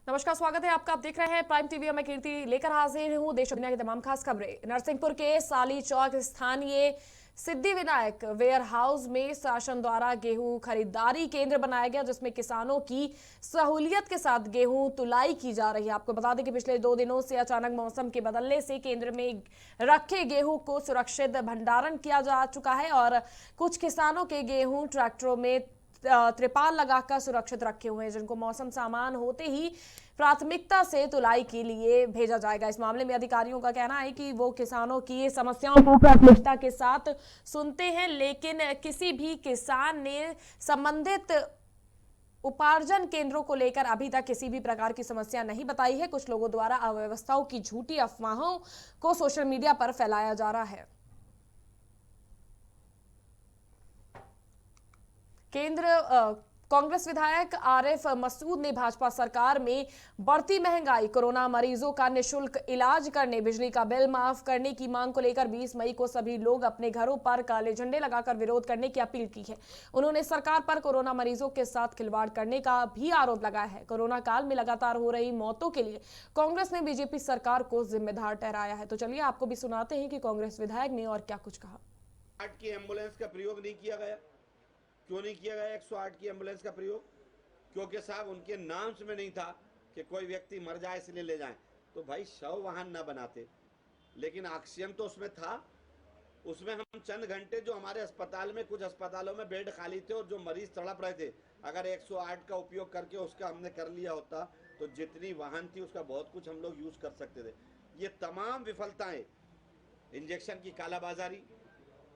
नमस्कार, स्वागत है आपका। आप देख रहे हैं प्राइम टीवी। मैं कीर्ति लेकर हाजिर हूँ देश और दुनिया की तमाम खास खबरें। नरसिंहपुर के साली चौक स्थानीय सिद्धि विनायक वेयर हाउस में शासन द्वारा गेहूं खरीदारी केंद्र बनाया गया, जिसमें किसानों की सहूलियत के साथ गेहूं तुलाई की जा रही है। आपको बता दें कि पिछले 2 दिनों से अचानक मौसम के बदलने से केंद्र में रखे गेहूं को सुरक्षित भंडारण किया जा चुका है और कुछ किसानों के गेहूं ट्रैक्टरों में त्रिपाल लगाकर सुरक्षित रखे हुए हैं, जिनको मौसम सामान्य होते ही प्राथमिकता से तुलाई के लिए भेजा जाएगा। इस मामले में अधिकारियों का कहना है कि वो किसानों की समस्याओं को प्राथमिकता के साथ सुनते हैं, लेकिन किसी भी किसान ने संबंधित उपार्जन केंद्रों को लेकर अभी तक किसी भी प्रकार की समस्या नहीं बताई है। कुछ लोगों द्वारा अव्यवस्थाओं की झूठी अफवाहों को सोशल मीडिया पर फैलाया जा रहा है। कांग्रेस विधायक आरिफ मसूद ने भाजपा सरकार में बढ़ती महंगाई, कोरोना मरीजों का निःशुल्क इलाज करने, बिजली का बिल माफ करने की मांग को लेकर 20 मई को सभी लोग अपने घरों पर काले झंडे लगाकर विरोध करने की अपील की है। उन्होंने सरकार पर कोरोना मरीजों के साथ खिलवाड़ करने का भी आरोप लगाया है। कोरोना काल में लगातार हो रही मौतों के लिए कांग्रेस ने बीजेपी सरकार को जिम्मेदार ठहराया है। तो चलिए आपको भी सुनाते हैं कि कांग्रेस विधायक ने और क्या कुछ कहा। की एम्बुलेंस का प्रयोग नहीं किया गया। क्यों नहीं किया गया 108 की एम्बुलेंस का प्रयोग? क्योंकि साहब उनके नाम में नहीं था कि कोई व्यक्ति मर जाए इसलिए ले जाएं। तो भाई शव वाहन ना बनाते, लेकिन ऑक्सीजन तो उसमें था। उसमें हम चंद घंटे जो हमारे अस्पताल में, कुछ अस्पतालों में बेड खाली थे और जो मरीज तड़प रहे थे, अगर 108 का उपयोग करके उसका हमने कर लिया होता तो जितनी वाहन थी उसका बहुत कुछ हम लोग यूज कर सकते थे। ये तमाम विफलताएं, इंजेक्शन की कालाबाजारी,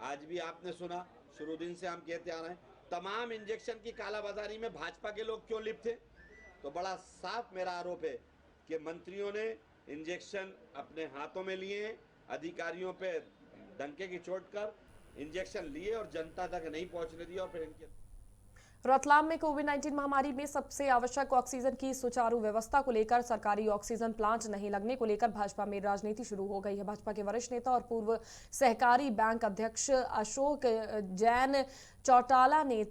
आज भी आपने सुना, शुरू दिन से हम कहते आ रहे हैं, तमाम इंजेक्शन की कालाबाजारी में भाजपा के लोग क्यों लिप्त थे? तो बड़ा साफ मेरा आरोप है कि मंत्रियों ने इंजेक्शन अपने हाथों में लिए, अधिकारियों पे डंके की चोट कर इंजेक्शन लिए और जनता तक नहीं पहुंचने दिया और फिर इनके रतलाम में कोविड-19 महामारी में सबसे आवश्यक ऑक्सीजन की सुचारू व्यवस्था को लेकर सरकारी ऑक्सीजन प्लांट नहीं लगने को लेकर भाजपा में राजनीति शुरू हो गई है। भाजपा के वरिष्ठ नेता और पूर्व सहकारी बैंक अध्यक्ष अशोक जैन चौटाला ने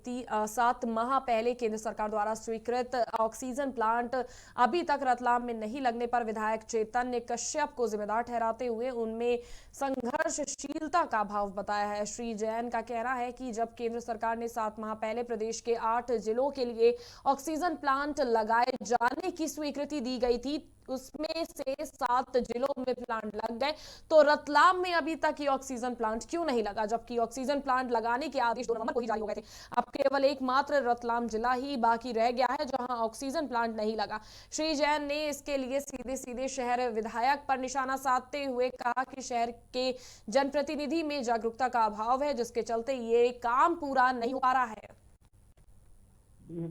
7 माह पहले केंद्र सरकार द्वारा स्वीकृत ऑक्सीजन प्लांट अभी तक रतलाम में नहीं लगने पर विधायक चैतन्य कश्यप को जिम्मेदार ठहराते हुए उनमें संघर्षशीलता का भाव बताया है। श्री जैन का कहना है कि जब केंद्र सरकार ने 7 माह पहले प्रदेश के 8 जिलों के लिए ऑक्सीजन प्लांट लगाए जाने की स्वीकृति दी गई थी, उसमें से 7 जिलों में प्लांट लग गए, तो रतलाम में अभी तक ये ऑक्सीजन प्लांट क्यों नहीं लगा, जबकि ऑक्सीजन प्लांट लगाने के आदेश 2 नवंबर को ही जारी हो गए थे। अब केवल एकमात्र रतलाम जिला ही बाकी रह गया है जहां ऑक्सीजन प्लांट नहीं लगा। श्री जैन ने इसके लिए सीधे सीधे शहर विधायक पर निशाना साधते हुए कहा कि शहर के जनप्रतिनिधि में जागरूकता का अभाव है, जिसके चलते ये काम पूरा नहीं हो पा रहा है।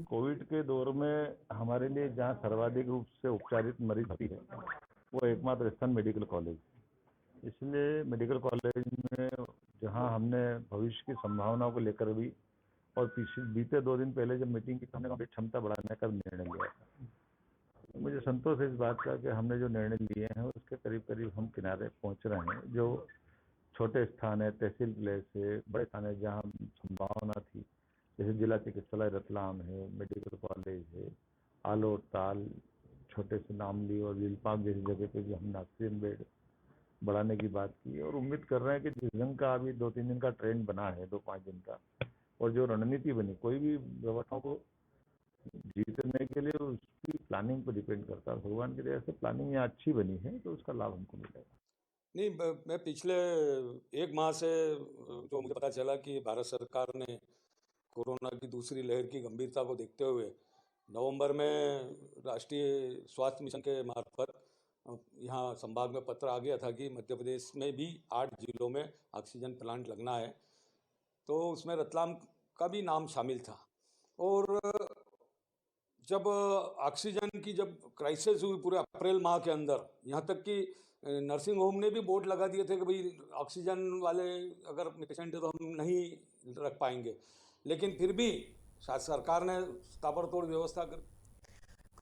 कोविड के दौर में हमारे लिए जहां सर्वाधिक रूप से उपचारित मरीज भर्ती है वो एकमात्र स्थान मेडिकल कॉलेज। इसलिए मेडिकल कॉलेज में जहां हमने भविष्य की संभावनाओं को लेकर भी और बीते 2 दिन पहले जब मीटिंग की हमने बेड क्षमता बढ़ाने का निर्णय लिया था। मुझे संतोष है इस बात का कि हमने जो निर्णय लिए हैं उसके करीब करीब हम किनारे पहुंच रहे हैं। जो छोटे स्थान है, तहसील प्लेस है, बड़े स्थान है जहाँ संभावना थी, जैसे जिला चिकित्सालय रतलाम है, मेडिकल कॉलेज है, आलोट ताल, छोटे से नामली और लीलपाम जैसी जगह पे भी हमने ऑक्सीजन बेड बढ़ाने की बात की और उम्मीद कर रहे हैं कि जिस ढंग का अभी 2-3 दिन का ट्रेंड बना है, 2-5 दिन का, और जो रणनीति बनी, कोई भी व्यवस्था को जीतने के लिए उसकी प्लानिंग पर डिपेंड करता है। भगवान की दया से प्लानिंग यहाँ अच्छी बनी है तो उसका लाभ हमको मिलेगा। नहीं, मैं पिछले 1 माह से जो मुझे पता चला कि भारत सरकार ने कोरोना की दूसरी लहर की गंभीरता को देखते हुए नवंबर में राष्ट्रीय स्वास्थ्य मिशन के मार्फत यहाँ संभाग में पत्र आ गया था कि मध्य प्रदेश में भी 8 जिलों में ऑक्सीजन प्लांट लगना है। तो उसमें रतलाम का भी नाम शामिल था। और जब ऑक्सीजन की जब क्राइसिस हुई पूरे अप्रैल माह के अंदर, यहाँ तक कि नर्सिंग होम ने भी बोर्ड लगा दिए थे कि भाई ऑक्सीजन वाले अगर पेशेंट है तो हम नहीं रख पाएंगे, लेकिन फिर भी शायद सरकार ने ताबड़तोड़ व्यवस्था कर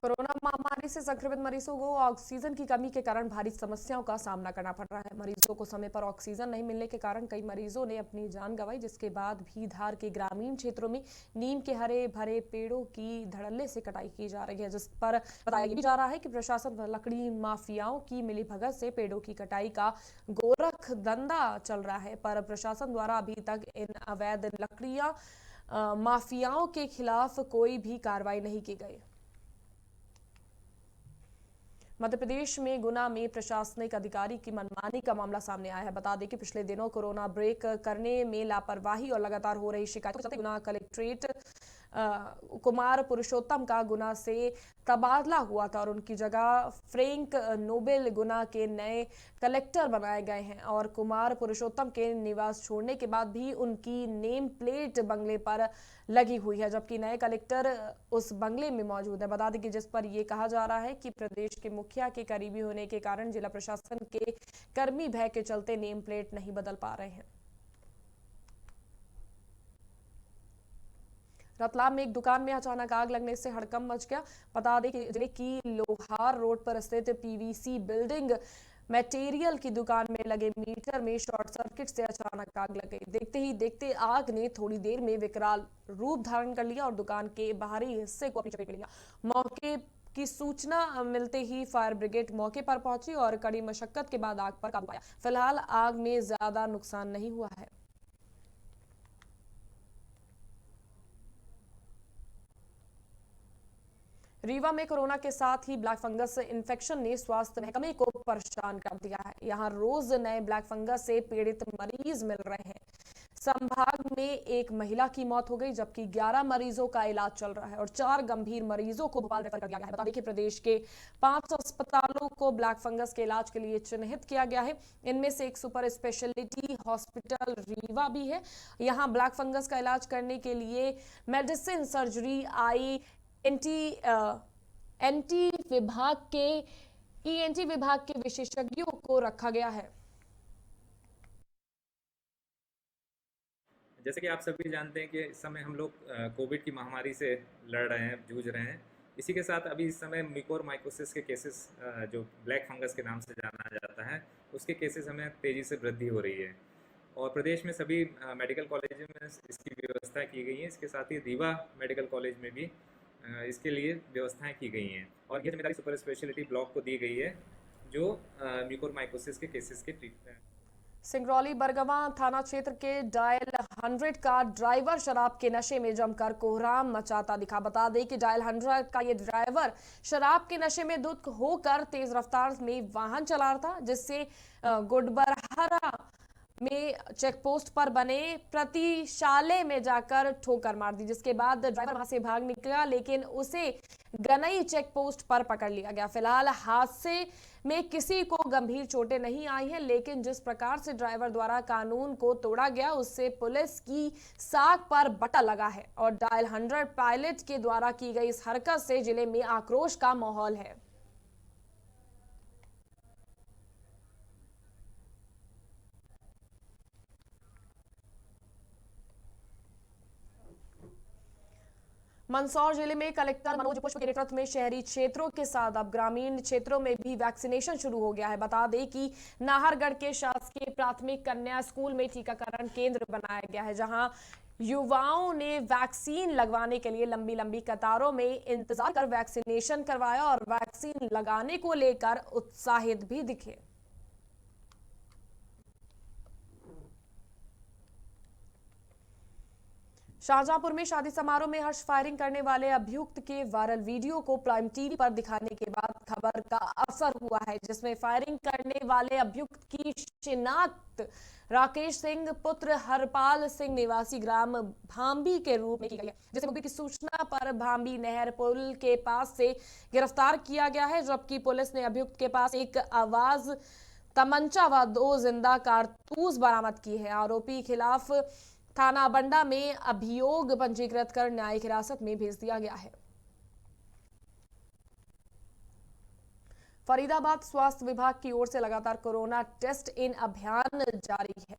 कोरोना महामारी से संक्रमित मरीजों को ऑक्सीजन की कमी के कारण भारी समस्याओं का सामना करना पड़ रहा है। मरीजों को समय पर ऑक्सीजन नहीं मिलने के कारण कई मरीजों ने अपनी जान गंवाई, जिसके बाद भी धार के ग्रामीण क्षेत्रों में नीम के हरे भरे पेड़ों की धड़ल्ले से कटाई की जा रही है, जिस पर बताया भी जा रहा है कि प्रशासन लकड़ी माफियाओं की मिलीभगत से पेड़ों की कटाई का गोरख धंधा चल रहा है। पर प्रशासन द्वारा अभी तक इन अवैध लकड़ियां माफियाओं के खिलाफ कोई भी कार्रवाई नहीं की गई। मध्य प्रदेश में गुना में प्रशासनिक अधिकारी की मनमानी का मामला सामने आया है। बता दें कि पिछले दिनों कोरोना ब्रेक करने में लापरवाही और लगातार हो रही शिकायतों के चलते गुना कलेक्ट्रेट कुमार पुरुषोत्तम का गुना से तबादला हुआ था और उनकी जगह फ्रैंक नोबेल गुना के नए कलेक्टर बनाए गए हैं। और कुमार पुरुषोत्तम के निवास छोड़ने के बाद भी उनकी नेम प्लेट बंगले पर लगी हुई है, जबकि नए कलेक्टर उस बंगले में मौजूद है। बता दें कि जिस पर यह कहा जा रहा है कि प्रदेश के मुखिया के करीबी होने के कारण जिला प्रशासन के कर्मी भय के चलते नेम प्लेट नहीं बदल पा रहे हैं। रतलाम में एक दुकान में अचानक आग लगने से हड़कंप मच गया। बता दें कि जिले की लोहार रोड पर स्थित पीवीसी बिल्डिंग मटेरियल की दुकान में लगे मीटर में शॉर्ट सर्किट से अचानक आग लग गई। देखते ही देखते आग ने थोड़ी देर में विकराल रूप धारण कर लिया और दुकान के बाहरी हिस्से को अपनी चपेट में लिया। मौके की सूचना मिलते ही फायर ब्रिगेड मौके पर पहुंची और कड़ी मशक्कत के बाद आग पर काबू पाया। फिलहाल आग में ज्यादा नुकसान नहीं हुआ है। रीवा में कोरोना के साथ ही ब्लैक फंगस इन्फेक्शन ने स्वास्थ्य महकमे को परेशान कर दिया है। यहां रोज नए ब्लैक फंगस से पीड़ित मरीज मिल रहे हैं। संभाग में एक महिला की मौत हो गई, जबकि 11 मरीजों का इलाज चल रहा है और 4 गंभीर मरीजों को भोपाल रेफर कर दिया गया है। बता दें कि प्रदेश के 5 अस्पतालों को ब्लैक फंगस के इलाज के लिए चिन्हित किया गया है। इनमें से एक सुपर स्पेशलिटी हॉस्पिटल रीवा भी है। यहाँ ब्लैक फंगस का इलाज करने के लिए मेडिसिन, सर्जरी, एनटी विभाग के विशेषज्ञों को रखा गया है। जैसे कि आप सभी जानते हैं कि इस समय हम लोग कोविड की महामारी से लड़ रहे हैं, जूझ रहे हैं। इसी के साथ अभी इस समय म्यूकोरमाइकोसिस के केसेस, जो ब्लैक फंगस के नाम से जाना जाता है, उसके केसेस हमें तेज़ी से वृद्धि हो रही है और प्रदेश में सभी मेडिकल कॉलेज में इसकी व्यवस्था की गई है। इसके साथ ही रीवा मेडिकल कॉलेज में भी इसके लिए व्यवस्थाएं की गई हैं और ये जिम्मेदारी सुपर स्पेशलिटी ब्लॉक को दी गई है, जो म्यूकोरमाइकोसिस के केसेस के ट्रीटमेंट। सिंगरौली बरगवा थाना क्षेत्र के डायल 100 का ड्राइवर शराब के नशे में जमकर कोहराम मचाता दिखा। बता दें कि डायल 100 का ये ड्राइवर शराब के नशे में धुत होकर तेज रफ्तार में वाहन चला रहा था, जिससे गुडबरहरा में चेक पोस्ट पर बने प्रतिशाले में जाकर ठोकर मार दी, जिसके बाद ड्राइवर वहां से भाग निकला, लेकिन उसे गनई चेक पोस्ट पर पकड़ लिया गया। फिलहाल हादसे में किसी को गंभीर चोटें नहीं आई हैं, लेकिन जिस प्रकार से ड्राइवर द्वारा कानून को तोड़ा गया, उससे पुलिस की साख पर बटा लगा है और डायल 100 पायलट के द्वारा की गई इस हरकत से जिले में आक्रोश का माहौल है। मंदसौर जिले में कलेक्टर मनोज पुष्प के नेतृत्व में शहरी क्षेत्रों के साथ अब ग्रामीण क्षेत्रों में भी वैक्सीनेशन शुरू हो गया है। बता दें कि नाहरगढ़ के शासकीय प्राथमिक कन्या स्कूल में टीकाकरण केंद्र बनाया गया है, जहां युवाओं ने वैक्सीन लगवाने के लिए लंबी लंबी कतारों में इंतजार कर वैक्सीनेशन करवाया और वैक्सीन लगाने को लेकर उत्साहित भी दिखे। शाहजहांपुर में शादी समारोह में हर्ष फायरिंग करने वाले अभियुक्त के वायरल वीडियो को प्राइम टीवी पर दिखाने के बाद खबर का असर हुआ है, जिसमें फायरिंग करने वाले अभियुक्त की शिनाख्त राकेश सिंह पुत्र हरपाल सिंह निवासी ग्राम भांबी के रूप में की गई है, जिसे मुखबिर की सूचना पर भांबी नहर पुल के पास से गिरफ्तार किया गया है, जबकि पुलिस ने अभियुक्त के पास एक आवाज तमंचा व 2 जिंदा कारतूस बरामद की है। आरोपी खिलाफ थाना बंडा में अभियोग पंजीकृत कर न्यायिक हिरासत में भेज दिया गया है। फरीदाबाद स्वास्थ्य विभाग की ओर से लगातार कोरोना टेस्ट इन अभियान जारी है।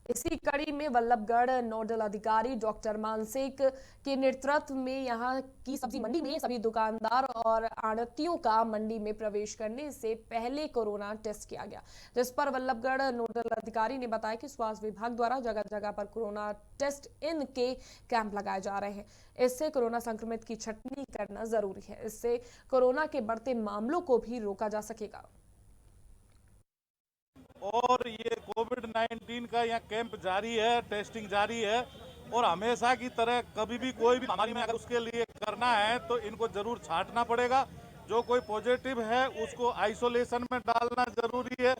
इसी कड़ी में वल्लभगढ़ नोडल अधिकारी डॉक्टर मानसिक के नेतृत्व में यहां की सब्जी मंडी में सभी दुकानदार और आढ़तियों का मंडी में प्रवेश करने से पहले कोरोना टेस्ट किया गया, जिस पर वल्लभगढ़ नोडल अधिकारी ने बताया कि स्वास्थ्य विभाग द्वारा जगह जगह पर कोरोना टेस्ट इन के कैंप लगाए जा रहे हैं। इससे कोरोना संक्रमित की छटनी करना जरूरी है। इससे कोरोना के बढ़ते मामलों को भी रोका जा सकेगा। और ये कोविड-19 का यहाँ कैंप जारी है, टेस्टिंग जारी है और हमेशा की तरह कभी भी कोई भी बीमारी में अगर उसके लिए करना है तो इनको जरूर छांटना पड़ेगा। जो कोई पॉजिटिव है उसको आइसोलेशन में डालना जरूरी है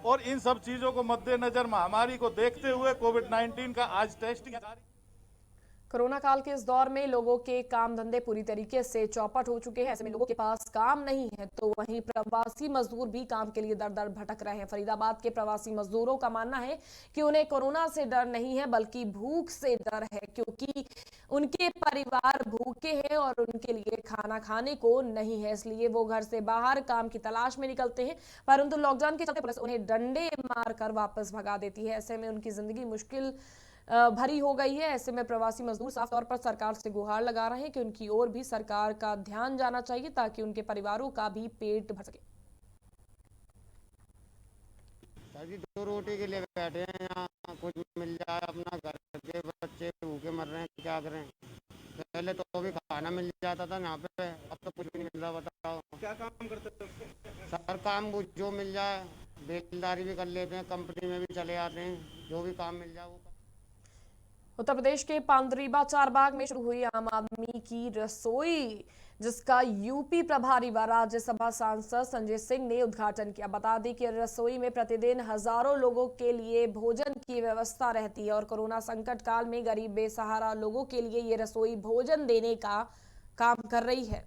और इन सब चीजों को मद्देनजर महामारी को देखते हुए कोविड-19 का आज टेस्टिंग जारी। कोरोना काल के इस दौर में लोगों के काम धंधे पूरी तरीके से चौपट हो चुके हैं। ऐसे में लोगों के पास काम नहीं है तो वहीं प्रवासी मजदूर भी काम के लिए दर दर भटक रहे हैं। फरीदाबाद के प्रवासी मजदूरों का मानना है कि उन्हें कोरोना से डर नहीं है बल्कि भूख से डर है, क्योंकि उनके परिवार भूखे हैं और उनके लिए खाना खाने को नहीं है, इसलिए वो घर से बाहर काम की तलाश में निकलते हैं। परंतु लॉकडाउन के चलते पुलिस उन्हें डंडे मारकर वापस भगा देती है। ऐसे में उनकी जिंदगी मुश्किल भरी हो गई है। ऐसे में प्रवासी मजदूर साफ तौर पर सरकार से गुहार लगा रहे हैं कि उनकी ओर भी सरकार का ध्यान जाना चाहिए ताकि उनके परिवारों का भी पेट भर सके। ताकि 2 रोटी के लिए बैठे हैं, यहाँ कुछ मिल जाए, अपना घर के बच्चे भूखे मर रहे हैं, क्या करें। पहले तो भी खाना मिल जाता था यहाँ पे, अब तो कुछ भी नहीं मिल रहा। बताओ क्या काम करते हो? सर काम जो मिल जाए, बेलदारी भी कर लेते हैं, कंपनी में भी चले जाते हैं, जो भी काम मिल जाए वो। उत्तर प्रदेश के पांडरीबा चारबाग में शुरू हुई आम आदमी की रसोई, जिसका यूपी प्रभारी व राज्यसभा सांसद संजय सिंह ने उद्घाटन किया। बता दें कि रसोई में प्रतिदिन हजारों लोगों के लिए भोजन की व्यवस्था रहती है और कोरोना संकट काल में गरीब बेसहारा लोगों के लिए ये रसोई भोजन देने का काम कर रही है।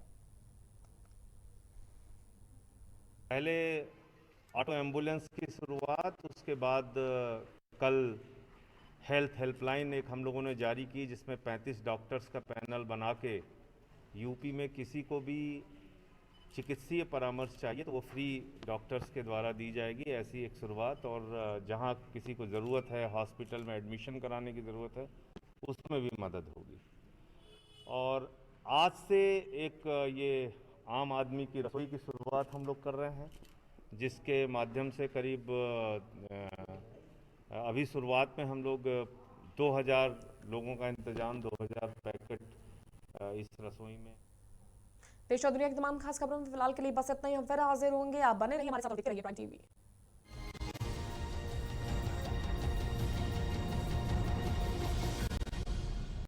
पहले ऑटो एम्बुलेंस की शुरुआत, उसके बाद कल हेल्थ हेल्पलाइन एक हम लोगों ने जारी की, जिसमें 35 डॉक्टर्स का पैनल बना के यूपी में किसी को भी चिकित्सीय परामर्श चाहिए तो वो फ्री डॉक्टर्स के द्वारा दी जाएगी, ऐसी एक शुरुआत। और जहां किसी को ज़रूरत है, हॉस्पिटल में एडमिशन कराने की ज़रूरत है, उसमें भी मदद होगी। और आज से एक ये आम आदमी की रसोई की शुरुआत हम लोग कर रहे हैं, जिसके माध्यम से करीब अभी शुरुआत में हम लोग 2000 लोगों का इंतजाम, 2000 पैकेट इस रसोई में। देश और दुनिया की तमाम खास खबरों में फिलहाल के लिए बस इतना ही। हम फिर हाजिर होंगे। आप बने रहिए हमारे साथ, देखते रहिए प्राइम टीवी।